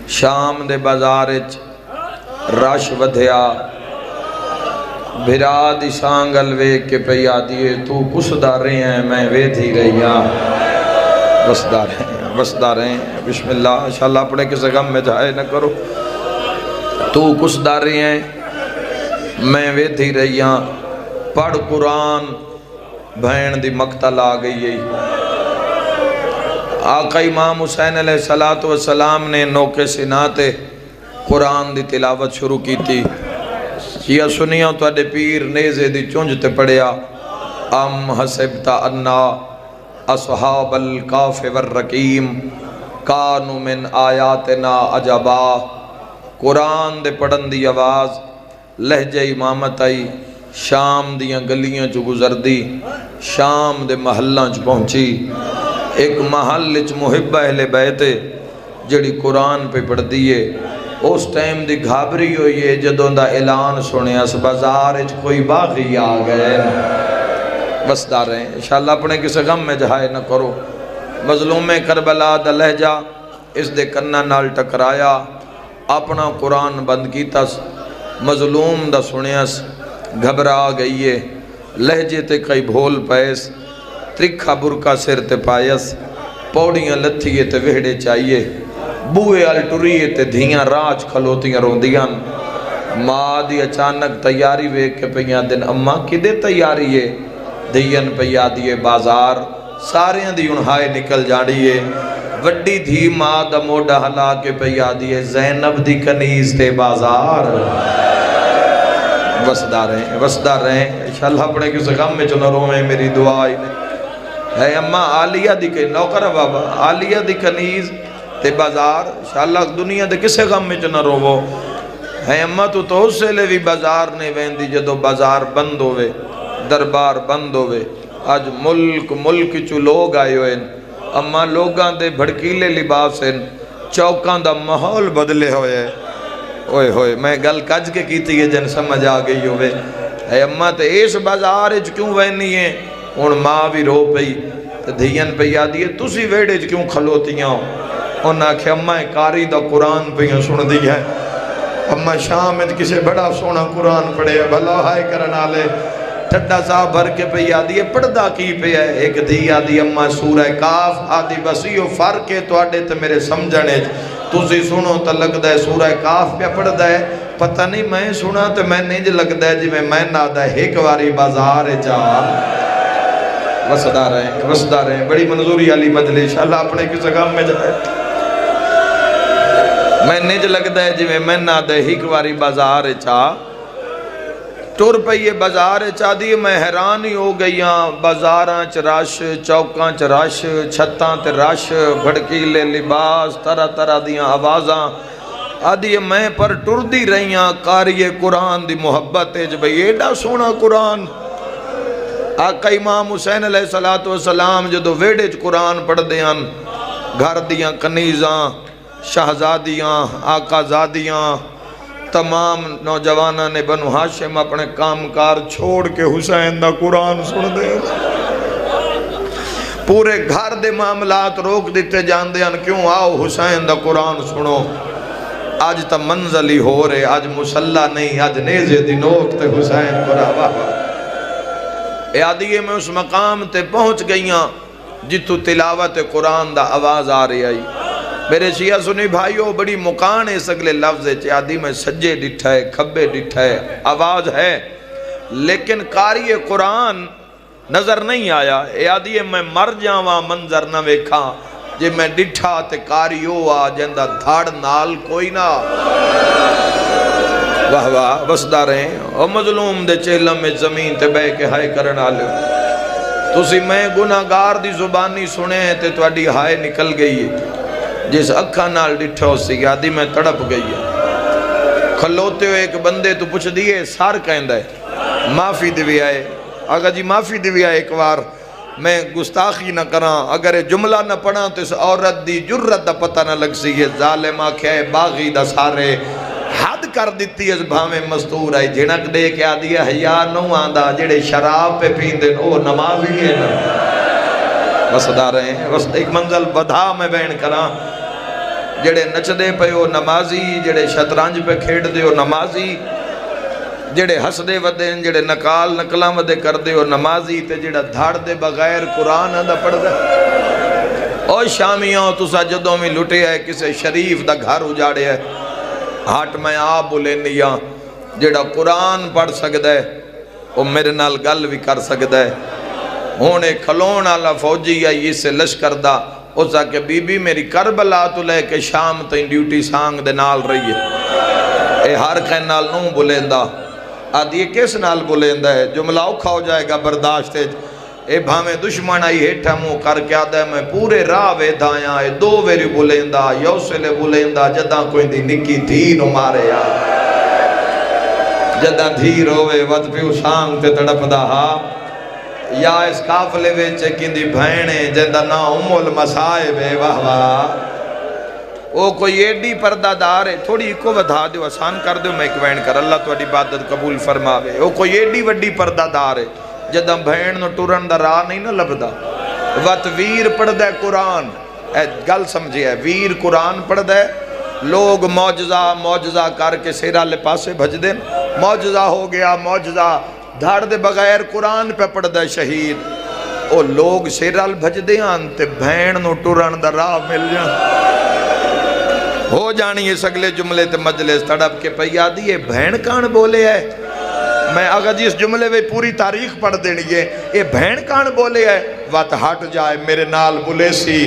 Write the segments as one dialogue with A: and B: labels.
A: شام دے بازار وچ رش ودھیا بھرا دی سانگل ویکھ کے پئی آدیے تو کسدا رہے ہیں میں ویدھی رہی ہاں بسدا رہے ہیں بسم اللہ انشاءاللہ اپنے کسی غم میں جائے نہ کرو تو کسدا رہے ہیں میں ویدھی رہی ہاں پڑھ قرآن بھین دی مقتل آ گئی ہے آقا امام حسین علیہ السلام نے نوکے سناتے قرآن دی تلاوت شروع کی تھی یا سنیاں تو اڈے پیر نیزے دی چونج تے پڑیا ام حسبتا انا اصحاب الکاف والرقیم کانو من آیاتنا عجبا قرآن دے پڑھن دی آواز لہجہ امامت آئی شام دیاں گلیاں چو گزر دی شام دے محلاں چو پہنچی ایک محل چ محب اہل بیت جڑی قرآن پہ پڑھ دیئے اس ٹائم دی گھابری ہوئی ہے جدوں دا اعلان سنے اس بازار وچ کوئی باغی آ گئے بسدا رہے ہیں انشاءاللہ اپنے کسی غم میں جہائے نہ کرو مظلوم کربلا دا لہجہ اس دے کنہ نال ٹکرایا اپنا قرآن بند کیتا مظلوم دا سنیاس گھبرا گئی ہے لہجے تے کئی بھول پیس ترکھا برکا سر تے پایس پوڑیاں لتھیے تے وہڑے چاہیے بوئے الٹوریے تے دھیاں راج کھلوتیاں روندیاں ماں دی اچانک تیاری ویک کے پہیاں دن اماں کدے تیاری ہے دھیان پہیا دیئے بازار ساریاں دی انہائے نکل جاڑیے وڈی دھی ماں دا موڑا ہلا کے پہیا دیئے زینب دی کنیز تے بازار وسدہ رہیں انشاءاللہ اپنے کسی غم میں چنہ رومیں میری دعائی نے ہے اماں عالیہ دی کے نوکر بابا عالیہ دی کنیز تے بازار انشاءاللہ دنیا دے کسے غم میں چنہ روو ہے اماں تو اس سے لے بھی بازار نے ویندی جدو بازار بند ہوئے دربار بند ہوئے آج ملک چو لوگ آئے ہوئے اماں لوگاں دے بھڑکیلے لباس ہیں چوکاں دا ماحول بدلے ہوئے اوئے ہوئے میں گل کج کے کیتی ہے جن سمجھ آ گئی ہوئے اے اماں تے اس بازار اچ کیوں وینی ہے ان ماں بھی رو پئی تے دھیان پہ یادی ہے تسی ویڑے اچ کیوں کھلوتیاں ہو انہاں کہ اماں کاری دا قرآن پہ سن دی ہے اماں شام اچ کسے بڑا سونا قرآن پڑھے بھلا ہائے کرن آلے ٹھڈا صاحب بھر کے پہ یادی ہے پڑھدا کی پہ ہے ایک دھی آدھی اماں سورہ کاف آدھی بسیو فرق ہے تو آڈے تے میرے سمجھنے تُسی سنو تا لگ دے سورہ کاف پہ پڑھ دے پتہ نہیں میں سنا تو میں نہیں جو لگ دے جی میں نہ دے ایک واری بازار چار وسدہ رہے بڑی منظوری علی مجلی انشاءاللہ اپنے کی سگام میں جائے میں نہیں جو لگ دے جی میں نہ دے ایک واری بازار چار ٹور پہ یہ بازار چاہ دی میں حیرانی ہو گئیاں بازاراں چ رش چوکاں چ رش چھتاں تے رش بھڑکیلے لباس طرح طرح دیاں آوازاں آدھی میں پر ٹر دی رہیاں قاری قرآن دی محبت ہے جب ایڈا سونا قرآن آقا امام حسین علیہ السلام جدو ویڑے چ قرآن پڑھ دیاں گھر دیاں کنیزاں شہزادیاں آقا زادیاں تمام نوجوانہ نے بنو ہاشم اپنے کامکار چھوڑ کے حسین دا قرآن سن دے پورے گھر دے معاملات روک دیتے جان دے کیوں آؤ حسین دا قرآن سنو آج تا منزلی ہو رہے آج مسلح نہیں آج نیزے دی نوک تے حسین قرآن یادیے میں اس مقام تے پہنچ گئیاں جتو تلاوت قرآن دا آواز آ رہی آئی میرے شیعہ سنی بھائیو بڑی مکان ہے سگلے لفظ چاہدی میں سجے ڈٹھا ہے کھبے ڈٹھا ہے آواز ہے لیکن قاری قرآن نظر نہیں آیا یادی میں مر جاواں منظر نہ ویکھاں جے میں ڈٹھا تے قاری ہو آ جندہ دھاڑ نال کوئی نہ واہ واہ بسدہ رہیں او مظلوم دے چہلم میں زمین تے بے کے ہائے کرن آلے تسی میں گناہگار دی زبانی سنے تے تو اڈی ہائے نکل گئی ہے جس اکھا نال ڈٹھا ہو سی یادی میں تڑپ گئی ہے کھلوتے ہو ایک بندے تو پوچھ دیئے سار کہندہ ہے معافی دیوی آئے اگر جی معافی دیوی آئے ایک بار میں گستاخی نہ کراں اگر جملہ نہ پڑھاں تو اس عورت دی جرت دا پتہ نہ لگ سی یہ ظالمہ کہے باغی دا سارے حد کر دیتی اس بھامیں مستور آئی جھنک دے کے آدھی ہے حیاء نو آندہ جڑے شراب پہ پیندے او نمازی ہے نا وسدہ رہے ہیں ایک منزل بدھا میں بین کراں جڑے نچدے پے ہو نمازی، جڑے شطرنج پہ کھیڑ دے ہو نمازی، جڑے ہس دے ودے جڑے نکال نکلاں ودے کر دے ہو نمازی، تے جڑا دھڑ دے بغیر قرآن دا پڑھ دے۔ او شامیوں تسا جدوں میں لٹے ہے کسے شریف دا گھر اجاڑے ہے، ہٹ میں آپ بولینیاں جڑا قرآن پڑھ سکدا ہے وہ میرے نال گل بھی کر سکدا ہے۔ ہونے کھلون والا فوجی یا یہ سے لشکر دا اس کہ بی بی میری کربلا تو لے کے شام تائیں ڈیوٹی سانگ دے نال رہی ہے، اے ہر کہیں نال نوں بولیندا، آدھی کس نال بولیندا ہے، جملہ اوکھا ہو جائے گا برداشت ہے، اے بھامیں دشمن آئی ہیٹھا منہ کر کے آدھا ہے میں پورے راہ ویدھا آیا، اے دو ویری بولیندا یوسلے بولیندا جدہ کوئی دی نکی دھی نو مارے یا جدہ دھی روے ود پیو سانگ تے تڑپ دا ہا، یا اس کافلے ویچے کیندی بھینے جدہ نا المصائب واہ واہ۔ وہ کوئی ایڈی پردہ دار ہے، تھوڑی کو ودھا دیو آسان کر دیو میں ایک وین کر اللہ تو اڈی عبادت قبول فرماوے۔ وہ کوئی ایڈی وڈی پردہ دار ہے جدہ بھین نو ٹورن دا راہ نہیں نہ لبدا، وقت ویر پڑھ دے قرآن، اے گل سمجھے ہے ویر قرآن پڑھ دے، لوگ معجزہ کر کے سیرہ لے پاسے بھج دیں، معجزہ ہو گیا معجزہ، دھاڑ دے بغیر قرآن پہ پڑھ دے شہید، او لوگ سیرال بھج دے آنتے بھین نو ٹورن دا راہ مل جان، ہو جانی یہ سگلے جملے تے مجلس تڑپ کے پہیا دیئے بھین کان بولے ہے، میں اگر جس جملے میں پوری تاریخ پڑھ دینیے، اے بھین کان بولے ہے، وات ہٹ جائے میرے نال بولے سی،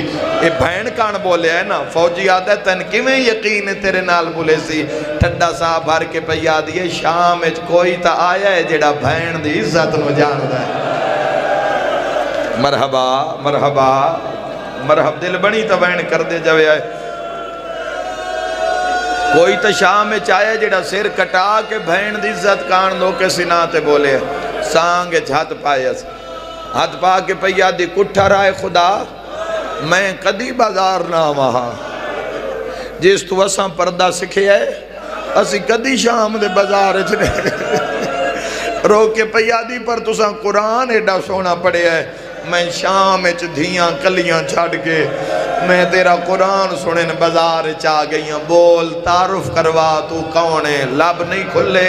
A: اے بھین کان بولے ہے نا، فوجی آدھا ہے تن کیویں یقین ہے تیرے نال بولے سی، ٹھڈا صاحب بھر کے پہیا دیئے شام اچ کوئی تا آیا ہے جڑا بھین دی عزت نو جان دا ہے۔ مرحبا مرحبا مرحب دل بنی تا بھین کر دے جوے آئے، کوئی تا شام میں چاہے جڑا سر کٹا کے بھین دی عزت کان دو کے سناتے بولے سانگے ہاتھ پائے ہاتھ پا کے پہیا دی کٹھا رائے خدا میں کدی بازار نہ وہاں جس تو اساں پردہ سکھے ہے اسی کدی شام دے بازار چنے رو کے پہیا دی پر تساں قرآن ایڈا سونا پڑے ہے، میں شام اچ دھیاں کلیاں چھاڑ کے میں تیرا قرآن سنن بازار چاہ گئیاں، بول تعارف کروا تو کون ہے، لب نہیں کھلے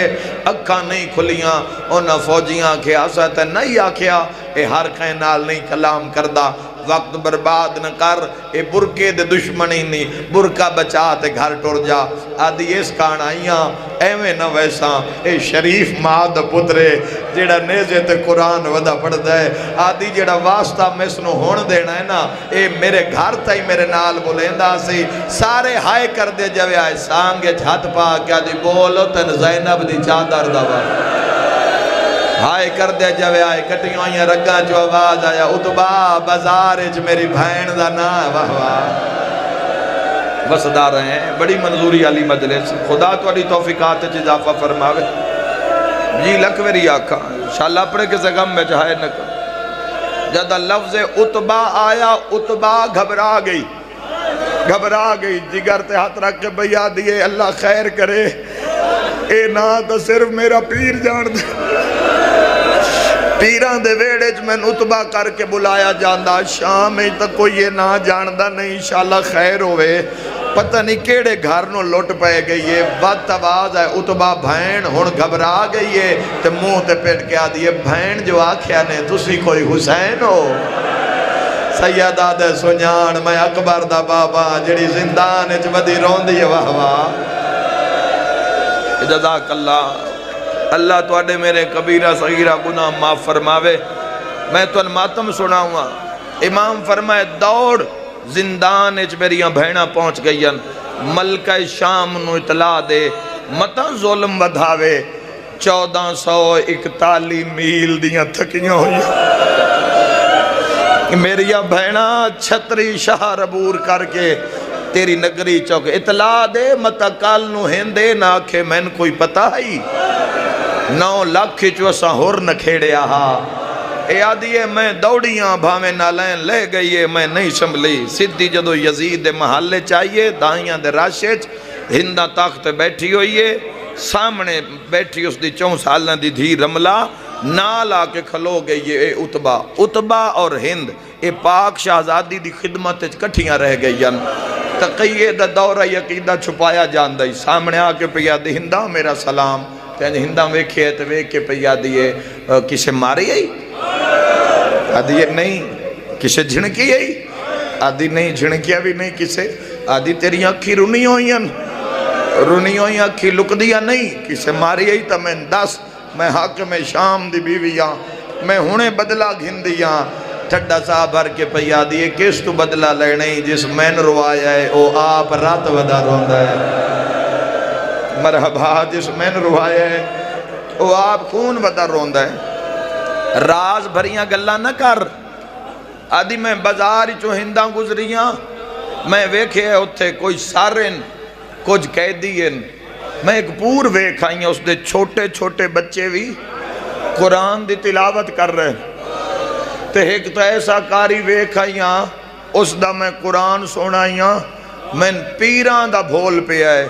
A: اکھاں نہیں کھلیاں، انہاں فوجیاں کے آسا نہیں آکھیا، اے ہر کہیں نال نہیں کلام کردہ، وقت برباد نہ کر، اے برکے دے دشمنی نہیں، برکہ بچا تے گھر ٹور جا، آدھی اس کان آئیاں ایویں نہ ویساں، اے شریف ماد پترے جیڑا نیزے تے قرآن ودا پڑھ دے، آدھی جیڑا واسطہ مسنو ہون دینا ہے نا، اے میرے گھر تائی میرے نال بولیندا سی، سارے ہائے کر دے جوے آئے سانگے چھت پا کیا دی بولو تن زینب دی چادر دوا ہائے کر دے جوے آئے کٹیوں آئیں رگاں جو آواز آیا اتبا بازار اچ میری بھین دا نا واہ واہ وسدار ہیں بڑی منظوری علی مجلس خدا تو علی توفیقات اچ اضافہ فرماوے جی لکوری آکھا انشاءاللہ اپنے کے زغم میں چاہے نکل جدہ لفظ اتبا آیا اتبا گھبرا گئی جگر تے ہاتھ رکھ کے بھیا دیئے اللہ خیر کرے اے نا تو صرف میرا پیر جان دے پیران دے ویڑے میں اتبا کر کے بلایا جاندہ شام میں تک کوئی یہ نہ جاندہ نہیں انشاءاللہ خیر ہوئے پتہ نہیں کیڑے گھر نو لوٹ پائے گئی ہے وقت آواز ہے اتبا بھین ہون گھبرا گئی ہے تے منہ تے پیٹ کے آدھی ہے بھین جو آکھیا نے تسی کوئی حسین ہو سیدہ دے سنیان میں اکبر دا بابا جڑی زندان اچ ودی رون دی واہ واہ جزاک اللہ تو اڈے میرے کبیرہ صغیرہ گناہ معاف فرماوے میں تو ماتم سناؤں امام فرمائے دوڑ زندان اچ میریاں بھیڑاں پہنچ گئیاں ملکہ شام نو اطلاع دے متا ظلم ودھاوے 1441 میل دیاں تھکیاں ہوئیاں میریاں بھیڑاں چھتری شہر عبور کر کے تیری نگری چوک اطلاع دے متا کال نو ہندے نہ آکھے میں کوئی پتہ ہی 9 لاکھ چوسا ہور نہ کھیڑے آہا اے آدھیے میں دوڑیاں بھامے نالین لے گئیے میں نہیں سنبھلی صدی جدو یزید محلے چاہیے دائیاں دے راشچ ہندہ تاخت بیٹھی ہوئیے سامنے بیٹھی اس دی 4 سالہ دی دھی رملہ نال آکے کھلو گئیے اے اتبا اور ہند اے پاک شہزادی دی خدمت کٹھیاں رہ گئیاں تقیے دا دورہ عقیدہ چھپایا جاندہ ہی سامنے آ کے پیا دی ہندہ میرا سلام تینج ہندہ ویکھے تو ویکھ کے پیا دیئے کسے ماری آئی آدھی نہیں کسے جھنکی آئی آدھی نہیں جھنکیا بھی نہیں کسے آدھی تیری آنکھی رونی ہوئی آنکھی لک دیا نہیں کسے ماری آئی تا میں دس میں حاکم شام دی بیویاں میں ہونے بدلہ گھندیاں ٹھڈا صاحب بھر کے پیا دیئے کس تو بدلہ لینے جس مین روایا ہے او آپ رات ودا روندہ ہے مرحبا جس مین روایا ہے او آپ خون ودا روندہ ہے راز بھریاں گلہ نہ کر آدھی میں بازار چو ہندہ گزریاں میں ویکھے اتھے کوئی سارن کچھ قیدین میں ایک پور ویکھ آئیاں اس دے چھوٹے چھوٹے بچے بھی قرآن دی تلاوت کر رہے تے ایک تو ایسا کاری ویکھ آئیاں اس دا میں قرآن سنائیاں میں پیران دا بھول پہ آئے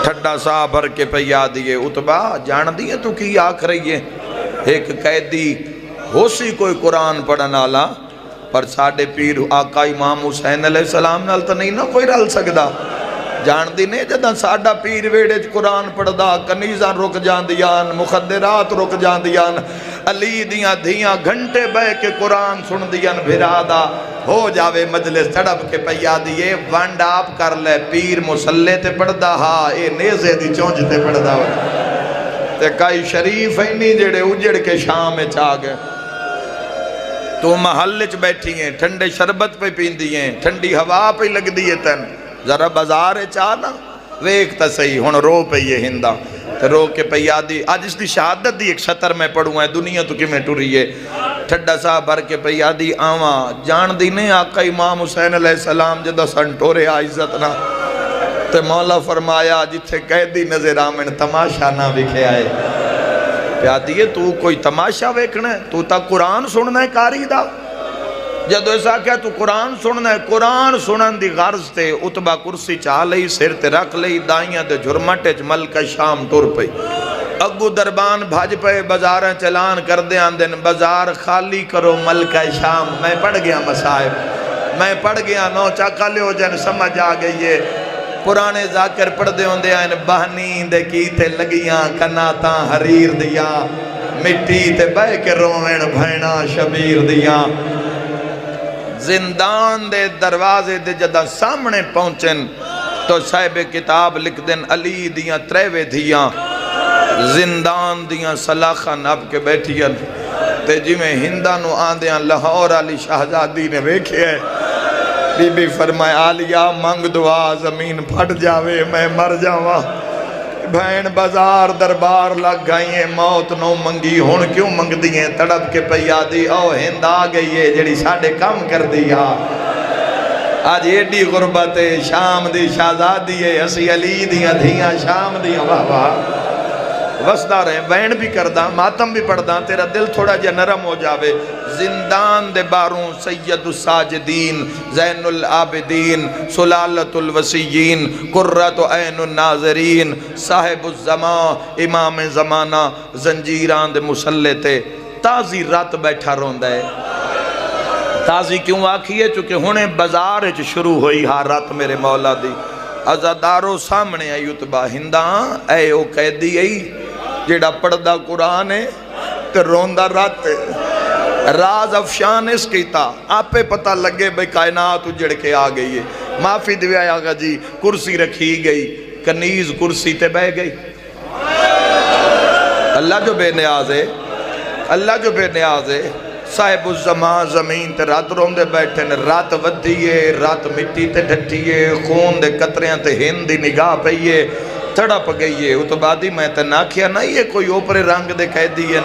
A: ٹھڈا سا بھر کے پیا دیئے اتبا جان دیئے تو کی آکھ رہی ہے ایک قیدی ہو سی کوئی قرآن پڑھن آلا پر ساڑھے پیر آقا امام حسین علیہ السلام نال تو نہیں نہ کوئی رل سکدا جان دی نہیں جدہ ساڑھا پیر ویڑے قرآن پڑھدا کنیزاں رک جان دیان مخدرات رک جان دیان علی دیاں دھیاں گھنٹے بے کے قرآن سن دیاں بھرادا ہو جاوے مجلس تڑپ کے پیا دیئے وانڈ آپ کر لے پیر مسلح تے پڑھدا ہاں اے نیزے دی چونج تے پڑھدا ہو تے کئی شریف ہی نہیں جڑے اجڑ کے شام میں چاہ گئے تو محلچ بیٹھی ہیں ٹھنڈے شربت پہ پیندی ہیں ٹھنڈی ہوا پہ لگ دیئے تن ذرا بازار چاہنا ویک تا صحیح ہون رو پہ یہ ہندہ رو کے پیا دی آج اس دی شہادت دی ایک سطر میں پڑھوں ہے دنیا تو کی میں ٹوری ہے ٹھڈا صاحب بھر کے پیا دی آواں جان دی نہیں آقا امام حسین علیہ السلام جدہ سنٹورے عزت نہ تے مولا فرمایا جتھے قیدی نظر آمن تماشا نہ بکھے آئے پیا دیئے تو کوئی تماشا ویکھنا ہے تو تا قرآن سننا ہے کاری دا جدو ایسا کیا تو قرآن سننا ہے قرآن سنن دی غرض تے اتبا کرسی چاہ لئی سر تے رکھ لئی دائیاں تے جھرمٹے ملکہ شام ٹور پئی اگو دربان بھاج پے بازاریں چلان کر دے آندن بازار خالی کرو ملکہ شام میں پڑھ گیا مسائب میں پڑھ گیا نو چاکا لے ہو جن سمجھ آ گئی ہے پرانے ذاکر پڑھ دے ہوں دے آئین بہنی دے کی تے لگیاں کناتاں حریر دیاں مٹی تے بے کے روین بھینا شبیر دیاں زندان دے دروازے دے جدہ سامنے پہنچن تو صاحب کتاب لکھ دن علی دیاں تریوے دیاں زندان دیاں سلاخہ نب کے بیٹھیاں تے جی میں ہندہ نو آندیاں لاہور علی شہزادی نے ویکھے ہے بی بی فرمائے آلیا منگ دعا زمین پھٹ جاوے میں مر جاواں بھین بازار دربار لگ گئیں موت نو منگی ہون کیوں منگ دیئے تڑپ کے پیا دی او ہند آ گئی ہے جڑی ساڑھے کم کر دیا آج ایڈی غربت شام دی شہزادی ہے اسی علی دیاں دھیاں شام دیاں واہ واہ وسدہ رہے بین بھی کردہ ماتم بھی پڑھدہ تیرا دل تھوڑا جا نرم ہو جاوے زندان دے باروں سید الساجدین زین العابدین سلالت الوسیین قررت عین الناظرین صاحب الزمان امام زمانہ زنجیران دے مسلح تے تازی رات بیٹھا روندہ ہے تازی کیوں آکھی ہے چونکہ ہونے بازار شروع ہوئی ہاں رات میرے مولا دی ازادارو سامنے آئی اتبا ہنداں اے او قیدی آئی جیڑا پڑھدا قرآن ہے تو روندہ رات راز افشان اس کیتا آپے پتہ لگے بے کائنات اجڑ کے آ گئی ہے معافی دویا آگا جی کرسی رکھی گئی کنیز کرسی تے بہ گئی اللہ جو بے نیاز ہے اللہ جو بے نیاز ہے صاحب الزمان زمین تے رات روندے بیٹھے نے رات ودیے رات مٹی تے ڈھٹیے خون دے قطریاں تے ہند دی نگاہ پئیے تڑپ گئیے اتبادی میں تے ناکھیا نہیں ہے کوئی اوپرے رنگ دے قیدی ہیں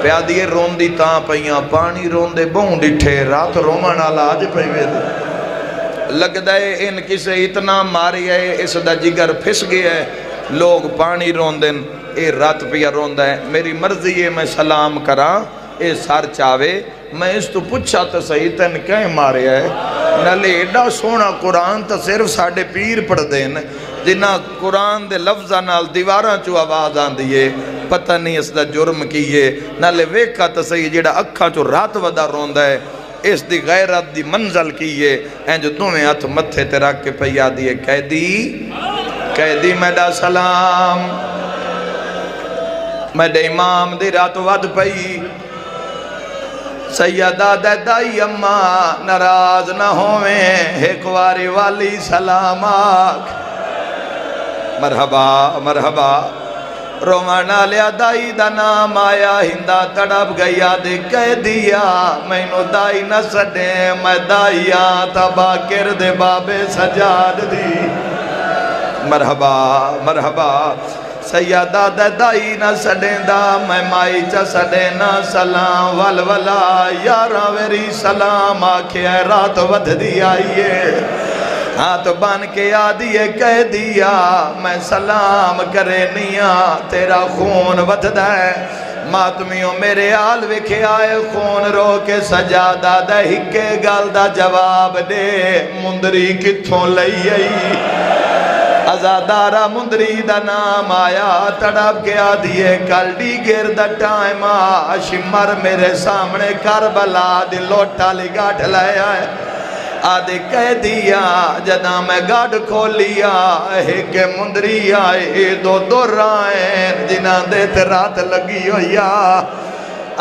A: پیا دیئے روندی تاں پئیاں پانی روندے بہن ڈٹھے رات رومن آلا آج پئیوے دے لگ دائے ان کسے اتنا ماری ہے اس دا جگر پھس گیا ہے لوگ پانی روندن اے رات پیا روندہ ہے میری مرضی ہے میں سلام کراں اے سار چاوے میں اس تو پچھا تا صحیح تن کہیں مارے ہے نلے ایڈا سونا قرآن تا صرف ساڑھے پیر پڑھ دین جنہ قرآن دے لفظہ نال دیواراں چو آواز آن دیئے پتہ نہیں اس دا جرم کیے نلے ویکھا تا صحیح جیڑا اکھاں چو رات ودا روندہ ہے اس دی غیرت دی منزل کیے این جو تمہیں ہاتھ متھے تے رکھ کے پیا دیے قیدی میڈا سلام میڈے امام دی رات ود پئی سیدہ دائی اماں ناراض نہ ہوئیں ایک واری والی سلام آکھ مرحبا مرحبا رومانا لیا دائی دا نام آیا ہندہ تڑپ گیا دے قیدیا مینو دائی نہ سڑے میں دائیاں تبا کر دے بابے سجاد دی مرحبا مرحبا سیدہ دائی نہ سڑیں دا میں مائی چا سڑیں نا سلام والولا یارا ویری سلام آکھے رات ودھ دی آئیے ہاتھ بان کے آدھیے کہہ دیا میں سلام کرے نیاں تیرا خون ودھ دائے ماتمیوں میرے آل وکھے آئے خون رو کے سجادہ دے ہکے گال دا جواب دے مندری کتھوں لئی آئی ازادارہ مندری دا نام آیا تڑپ کے آدھیے کلڈی گر دا ٹائم شمر میرے سامنے کربلا دی لوٹا لگاٹ لائے آئے آدھے کہہ دیا جدہ میں گاڑ کھولیا ایک مندری آئے دو رائن جنہ دیتے رات لگی ہویا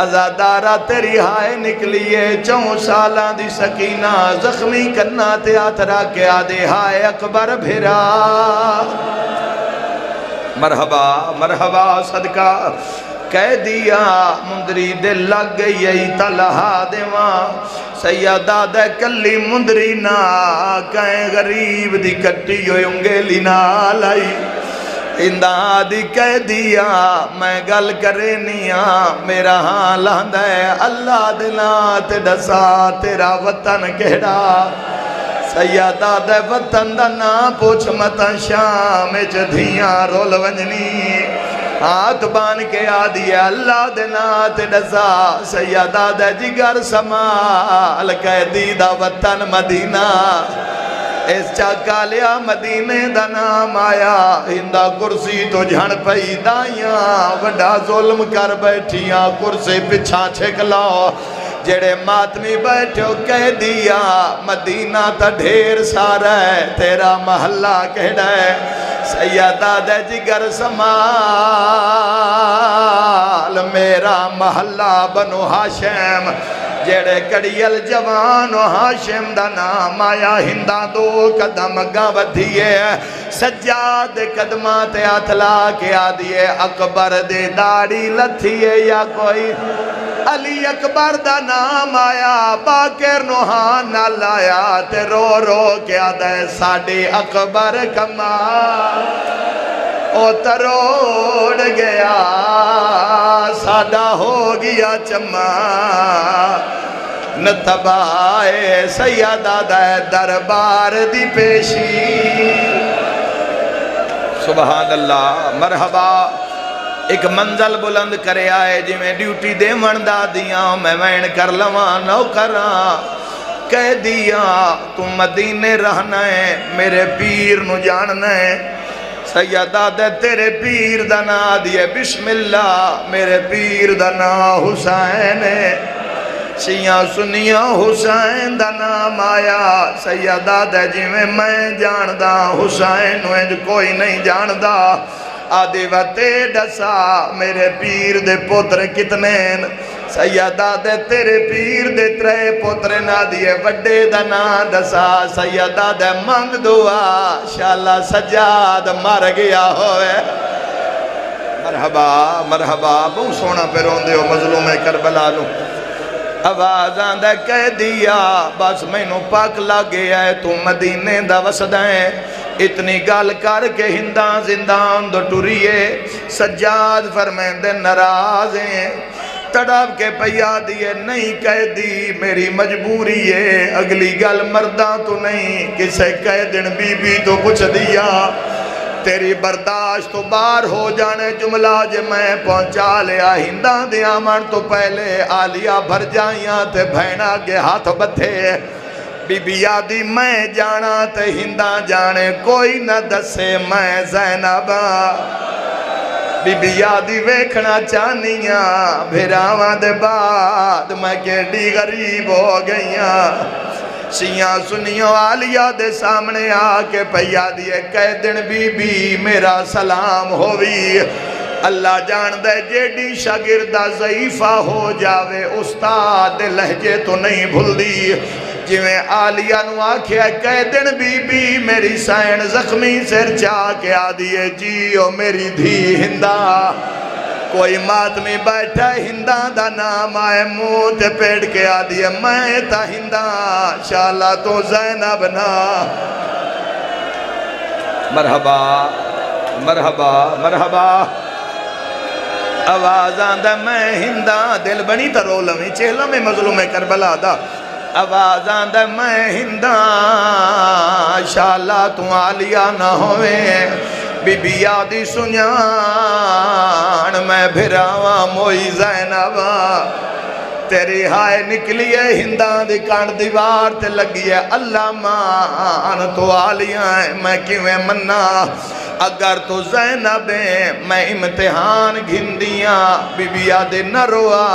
A: ازادارہ تیری ہائے نکلیے 4 سالان دی سکینہ زخمی کرنا تے آترا کے آدھے ہائے اکبر بھیرا مرحبا مرحبا صدقہ کہہ دیا مندری دے لگ گئی تلہا دیواں سیدہ دے کلی مندری نا کہیں غریب دی کٹی ہوئے انگیلی نا لائی اندہ دی کہہ دیا میں گل کرے نیاں میرا ہاں لاندہ ہے اللہ دنا تے ڈسا تیرا وطن کہڑا سیدہ دے وطن دا نا پوچھ متا شام جدھیاں رول ونجنی ہاتھ بان کے آدھی اللہ دنا تے ڈسا سیدہ دے جگر سمال قیدی دا وطن مدینہ اس چاکا لیا مدینے دا نام آیا ہندہ کرسی تو جھن پئی دائیاں وڈا ظلم کر بیٹھیاں کرسی پچھا چھک لاؤ جڑے ماتمی بیٹھو کہہ دیا مدینہ تا ڈھیر سارا ہے تیرا محلہ کہڑا ہے سیدہ دے جگر سمال میرا محلہ بنو ہاشم جڑے کڑیل جوان و ہاشم دا نام آیا ہندہ 2 قدم گا ودھیے سجاد قدمات اتلا کے آدھیے اکبر دے داڑی لتھیے یا کوئی علی اکبر دا نام آیا باکر نوحان نہ لایا تے رو رو کے آدھے ساڑے اکبر کمال او تروڑ گیا ساڑا ہو گیا چمہ نتبائے سیدہ دے دربار دی پیشی سبحان اللہ مرحبا ایک منزل بلند کرے آئے جی میں ڈیوٹی دے مندہ دیاں میں وین کر لواں نو کراں کہہ دیا تم مدینے رہنا ہے میرے پیر نو جاننا ہے سیدہ دے تیرے پیر دا نا دیے بسم اللہ میرے پیر دا نا حسین ہے شیعہ سنیہ حسین دا نام آیا سیدہ دے جی میں جاندہ حسین وینج کوئی نہیں جاندہ آدھے وطے ڈسا میرے پیر دے پتر کتنین سیدہ دے تیرے پیر دے 3 پتر نہ دیے وڈے دا نا ڈسا سیدہ دے منگ دعا شاءاللہ سجاد مر گیا ہوئے مرحبا مرحبا بہت سونا پہ رون دے ہو مظلوم کربلا نو آواز آندہ کہہ دیا بس میں نو پاک لگے آئے تو مدینے دا وسدائیں اتنی گال کر کے ہندان زندان دو ٹوریے سجاد فرمین دے نرازیں تڑاب کے پیا دیے نہیں کہہ دی میری مجبوری ہے اگلی گال مردان تو نہیں کسے کہہ دن بی بی تو کچھ دیا تیری برداشت تو بار ہو جانے جملہ جے میں پہنچا لیا ہندان دیا من تو پہلے آلیا بھر جائیاں تے بھینا کے ہاتھ بتھے بی بی یادی میں جانا تے ہندان جانے کوئی نہ دسے میں زینبہ بی بی یادی ویکھنا چاہنیاں بھراواں دے بعد میں کیڑی غریب ہو گئیاں شیعہ سنیوں عالیہ دے سامنے آکے پیا دیئے کہہ دن بی بی میرا سلام ہوئی اللہ جان دے جیڑی شاگردہ ضعیفہ ہو جاوے استاد لہجے تو نہیں بھول دی جویں عالیہ نو آکھیا کہہ دن بی بی میری سین زخمی سر چاہ کے آدھیے جیو میری دھی ہندہ کوئی ماتمی بیٹھا ہندہ دا نام آئے منہ تے پیڑ کے آدھیے میں تا ہندہ شاءاللہ تو زینب نا مرحبا مرحبا مرحبا آواز آندہ میں ہندہ دل بنی تا رولمی چہلہ میں مظلوم کربلا دا آواز آندہ میں ہندہ شاءاللہ تو عالیہ نہ ہوئے بی بی یادی سنیان میں بھراواں موئی زینبا تیری ہائے نکلیے ہندان دی کانڈ دیوار تے لگیے اللہ مان تو عالیہ میں کیویں مننا اگر تو زینب میں امتحان گھندیاں بی بی یادی نہ روا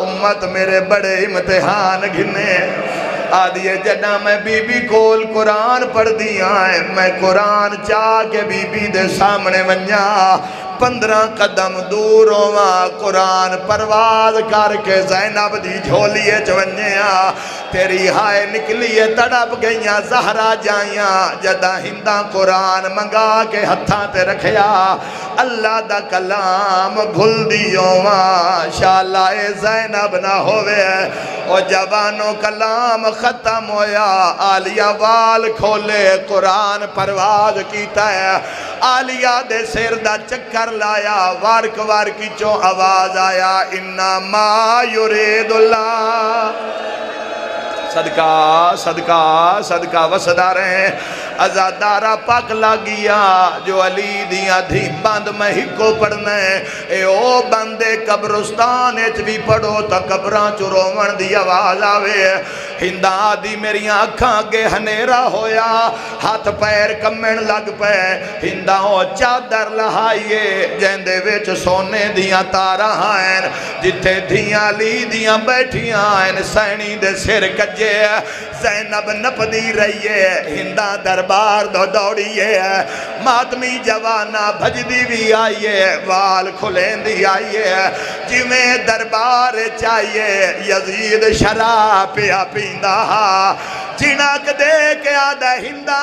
A: امت میرے بڑے امتحان گھنے آدھیے جنہ میں بی بی کول قرآن پڑھ دیاں میں قرآن چاہ کے بی بی دے سامنے ونجا 15 قدم دور ہوا قرآن پرواز کر کے زینب دی جھولیے چونجیاں تیری ہائے نکلیے تڑپ گئیاں زہرا جائیاں جدہ ہندہ قرآن منگا کے ہتھاں تے رکھیا اللہ دا کلام بھول دیوں شاءاللہ اے زینب نہ ہوئے او جوانوں کلام ختم ہویا عالیہ وال کھولے قرآن پرواز کیتا ہے عالیہ دے سر دا چکر لایا وارک وارکی چو آواز آیا انما یرید اللہ صدقہ صدقہ صدقہ وسدہ رہے ازادارہ پاک لگیا جو علی دیاں دھی بند میں ہی کو پڑھنے اے او بندے قبرستان ایچ بھی پڑھو تا قبران چرومن دی آواز آوے ہندہ دی میری آنکھاں کے ہنیرہ ہویا ہاتھ پیر کمن لگ پے ہندہ ہو چادر لہائیے جیندے ویچ سونے دیاں تارہ ہیں جتے دیاں لی دیاں بیٹھیاں ہیں سینی دے سر کجے زینب نپدی رہیے ہندہ دربار دو دوڑیے ماتمی جوانا بھجدی بھی آئیے وال کھلین دی آئیے جویں دربار چاہیے یزید شراب پیا پیندہ جنک دے کے آدھا ہندہ